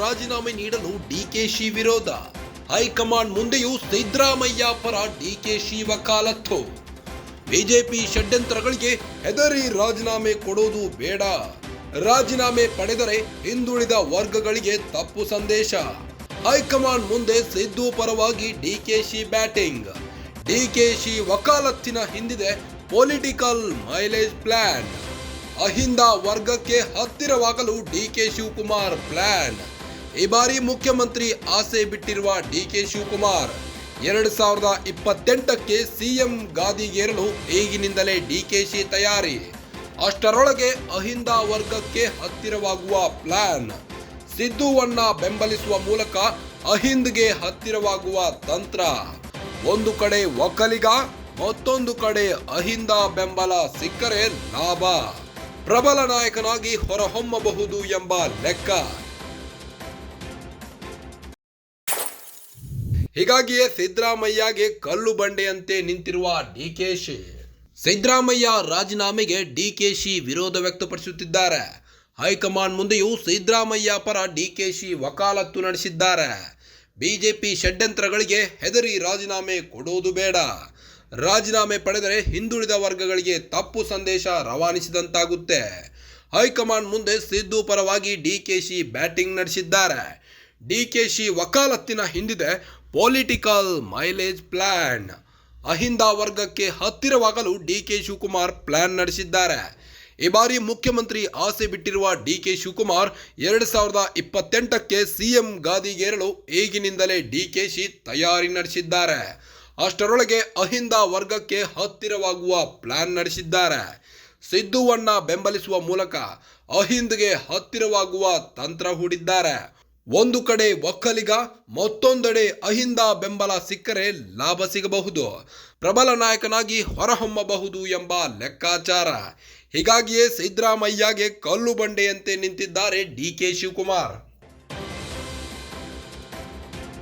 ರಾಜೀನಾಮೆ ನೀಡಲು ಡಿಕೆಶಿ ವಿರೋಧ. ಹೈಕಮಾಂಡ್ ಮುಂದೆಯೂ ಸಿದ್ದರಾಮಯ್ಯ ಪರ ಡಿಕೆಶಿ ವಕಾಲತ್ತು. ಬಿಜೆಪಿ ಷಡ್ಯಂತ್ರಗಳಿಗೆ ಹೆದರಿ ರಾಜೀನಾಮೆ ಕೊಡೋದು ಬೇಡ. ರಾಜೀನಾಮೆ ಪಡೆದರೆ ಹಿಂದುಳಿದ ವರ್ಗಗಳಿಗೆ ತಪ್ಪು ಸಂದೇಶ. ಹೈಕಮಾಂಡ್ ಮುಂದೆ ಸಿದ್ದು ಪರವಾಗಿ ಡಿಕೆಶಿ ಬ್ಯಾಟಿಂಗ್. ಡಿಕೆಶಿ ವಕಾಲತ್ತಿನ ಹಿಂದಿದೆ ಪೊಲಿಟಿಕಲ್ ಮೈಲೇಜ್ ಪ್ಲಾನ್. ಅಹಿಂದ ವರ್ಗಕ್ಕೆ ಹತ್ತಿರವಾಗಲು ಡಿಕೆ ಶಿವಕುಮಾರ್ ಪ್ಲಾನ್. ಈ ಬಾರಿ ಮುಖ್ಯಮಂತ್ರಿ ಆಸೆ ಬಿಟ್ಟಿರುವ ಡಿಕೆ ಶಿವಕುಮಾರ್ 2028ಕ್ಕೆ ಸಿಎಂ ಗಾದಿಗೇರಲು ಈಗಿನಿಂದಲೇ ಡಿಕೆಶಿ ತಯಾರಿ. ಅಷ್ಟರೊಳಗೆ ಅಹಿಂದ ವರ್ಗಕ್ಕೆ ಹತ್ತಿರವಾಗುವ ಪ್ಲಾನ್. ಸಿದ್ದುವನ್ನ ಬೆಂಬಲಿಸುವ ಮೂಲಕ ಅಹಿಂದ್ಗೆ ಹತ್ತಿರವಾಗುವ ತಂತ್ರ. ಒಂದು ಕಡೆ ಒಕ್ಕಲಿಗ, ಮತ್ತೊಂದು ಕಡೆ ಅಹಿಂದ ಬೆಂಬಲ ಸಿಕ್ಕರೆ ಲಾಭ. ಪ್ರಬಲ ನಾಯಕನಾಗಿ ಹೊರಹೊಮ್ಮಬಹುದು ಎಂಬ ಲೆಕ್ಕ. ಹೀಗಾಗಿಯೇ ಸಿದ್ದರಾಮಯ್ಯಗೆ ಕಲ್ಲು ಬಂಡೆಯಂತೆ ನಿಂತಿರುವ ಡಿಕೆಶಿ. ಸಿದ್ದರಾಮಯ್ಯ ರಾಜೀನಾಮೆಗೆ ಡಿಕೆಶಿ ವಿರೋಧ ವ್ಯಕ್ತಪಡಿಸುತ್ತಿದ್ದಾರೆ. ಹೈಕಮಾಂಡ್ ಮುಂದೆಯೂ ಸಿದ್ದರಾಮಯ್ಯ ಪರ ಡಿಕೆಶಿ ವಕಾಲತ್ತು ನಡೆಸಿದ್ದಾರೆ. ಬಿಜೆಪಿ ಷಡ್ಯಂತ್ರಗಳಿಗೆ ಹೆದರಿ ರಾಜೀನಾಮೆ ಕೊಡುವುದು ಬೇಡ. ರಾಜೀನಾಮೆ ಪಡೆದರೆ ಹಿಂದುಳಿದ ವರ್ಗಗಳಿಗೆ ತಪ್ಪು ಸಂದೇಶ ರವಾನಿಸಿದಂತಾಗುತ್ತೆ. ಹೈಕಮಾಂಡ್ ಮುಂದೆ ಸಿದ್ದು ಪರವಾಗಿ ಡಿಕೆಶಿ ಬ್ಯಾಟಿಂಗ್ ನಡೆಸಿದ್ದಾರೆ. ಡಿಕೆಶಿ ವಕಾಲತ್ತಿನ ಹಿಂದಿದೆ ಪೊಲಿಟಿಕಲ್ ಮೈಲೇಜ್ ಪ್ಲಾನ್. ಅಹಿಂದ ವರ್ಗಕ್ಕೆ ಹತ್ತಿರವಾಗಲು ಡಿಕೆ ಶಿವಕುಮಾರ್ ಪ್ಲಾನ್ ನಡೆಸಿದ್ದಾರೆ. ಈ ಬಾರಿ ಮುಖ್ಯಮಂತ್ರಿ ಆಸೆ ಬಿಟ್ಟಿರುವ ಡಿಕೆ ಶಿವಕುಮಾರ್ 2028ಕ್ಕೆ ಸಿಎಂ ಗಾದಿಗೇರಲು ಈಗಿನಿಂದಲೇ ಡಿಕೆಶಿ ತಯಾರಿ ನಡೆಸಿದ್ದಾರೆ. ಅಷ್ಟರೊಳಗೆ ಅಹಿಂದ ವರ್ಗಕ್ಕೆ ಹತ್ತಿರವಾಗುವ ಪ್ಲಾನ್ ನಡೆಸಿದ್ದಾರೆ. ಸಿದ್ದುವನ್ನ ಬೆಂಬಲಿಸುವ ಮೂಲಕ ಅಹಿಂದ್ಗೆ ಹತ್ತಿರವಾಗುವ ತಂತ್ರ ಹೂಡಿದ್ದಾರೆ. ಒಂದು ಕಡೆ ಒಕ್ಕಲಿಗ, ಮತ್ತೊಂದೆಡೆ ಅಹಿಂದ ಬೆಂಬಲ ಸಿಕ್ಕರೆ ಲಾಭ ಸಿಗಬಹುದು. ಪ್ರಬಲ ನಾಯಕನಾಗಿ ಹೊರಹೊಮ್ಮಬಹುದು ಎಂಬ ಲೆಕ್ಕಾಚಾರ. ಹೀಗಾಗಿಯೇ ಸಿದ್ದರಾಮಯ್ಯಗೆ ಕಲ್ಲು ಬಂಡೆಯಂತೆ ನಿಂತಿದ್ದಾರೆ ಡಿಕೆ ಶಿವಕುಮಾರ್.